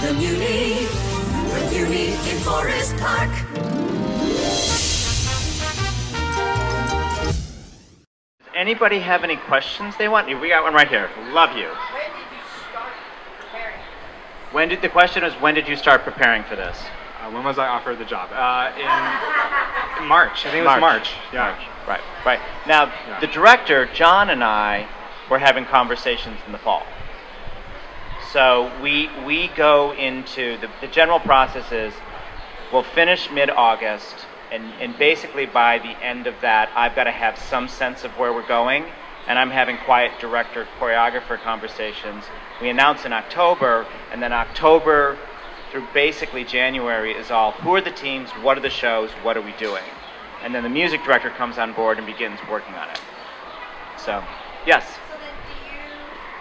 the Muny in Forest Park. Does anybody have any questions they want? We got one right here. Love you. When did you start preparing? The question is, when did you start preparing for this? When was I offered the job? In March. I think it was March. Yeah. March. Right. Now, Yeah. the director, John, and I were having conversations in the fall. So we go into, the general process is, we'll finish mid-August, and basically by the end of that, I've got to have some sense of where we're going, and I'm having quiet director, choreographer conversations. We announce in October, and then October through basically January is all, who are the teams, what are the shows, what are we doing? And then the music director comes on board and begins working on it. So, yes? So then do you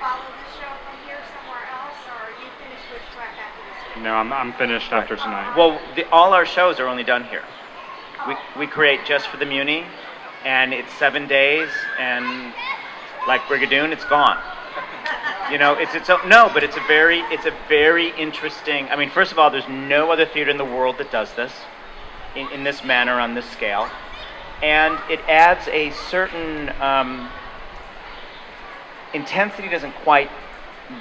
follow the show from here somewhere else, or are you finished with Shrek after this? No, I'm finished after tonight. Well, all our shows are only done here. We create just for the Muny, and it's 7 days, and like Brigadoon, it's gone. You know, it's a very interesting. I mean, first of all, there's no other theater in the world that does this in this manner on this scale, and it adds a certain intensity. Doesn't quite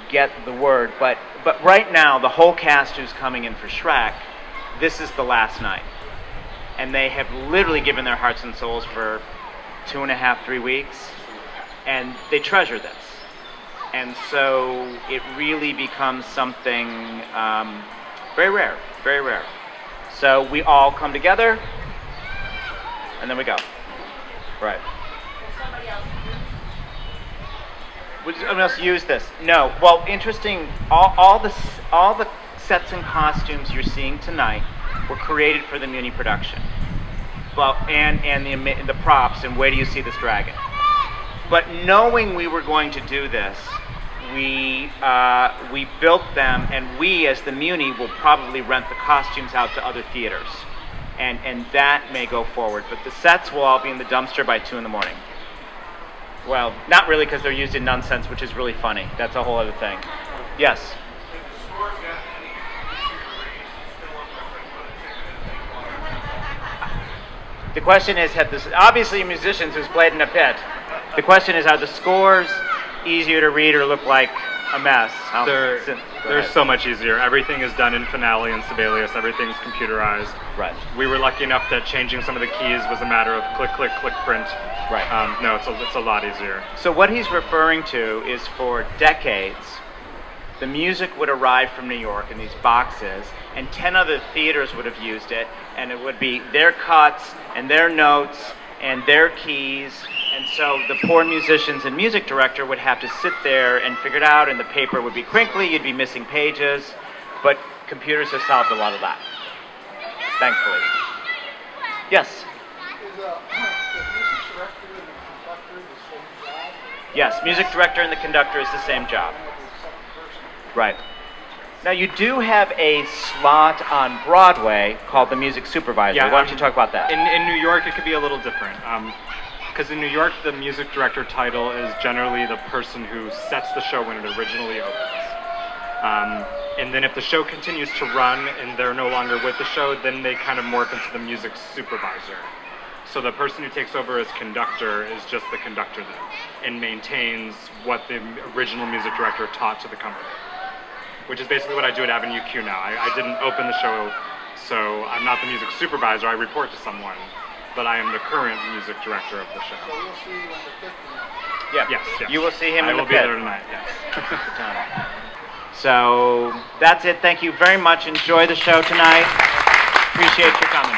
get the word, but right now the whole cast who's coming in for Shrek, this is the last night, and they have literally given their hearts and souls for 2.5, 3 weeks, and they treasure this. And so it really becomes something very rare, very rare. So we all come together, and then we go. Right. Would someone else use this? No. Well, interesting. All the sets and costumes you're seeing tonight were created for the Muny production. Well, and the props and where do you see this dragon? But knowing we were going to do this, we built them, and we, as the Muny, will probably rent the costumes out to other theaters, and that may go forward. But the sets will all be in the dumpster by 2 a.m. Well, not really, because they're used in nonsense, which is really funny. That's a whole other thing. Yes. The question is, obviously musicians who's played in a pit. The question is, are the scores easier to read or look like a mess? They're so much easier. Everything is done in Finale and Sibelius. Everything's computerized. Right. We were lucky enough that changing some of the keys was a matter of click, click, click, print. Right. No, it's a lot easier. So what he's referring to is, for decades, the music would arrive from New York in these boxes, and 10 other theaters would have used it, and it would be their cuts and their notes and their keys. And so the poor musicians and music director would have to sit there and figure it out, and the paper would be crinkly, you'd be missing pages, but computers have solved a lot of that, thankfully. Yes? Is the music director and the conductor the same job? Yes, music director and the conductor is the same job. Right. Now, you do have a slot on Broadway called the music supervisor. Yeah, Why don't you talk about that? In New York, it could be a little different. Because in New York, the music director title is generally the person who sets the show when it originally opens. And then if the show continues to run and they're no longer with the show, then they kind of morph into the music supervisor. So the person who takes over as conductor is just the conductor then, and maintains what the original music director taught to the company, which is basically what I do at Avenue Q now. I didn't open the show, so I'm not the music supervisor. I report to someone, but I am the current music director of the show. So we'll see you in the pit tonight. Yeah. Yes. You will see him in the pit. I will be there tonight, yes. So that's it. Thank you very much. Enjoy the show tonight. Appreciate your coming.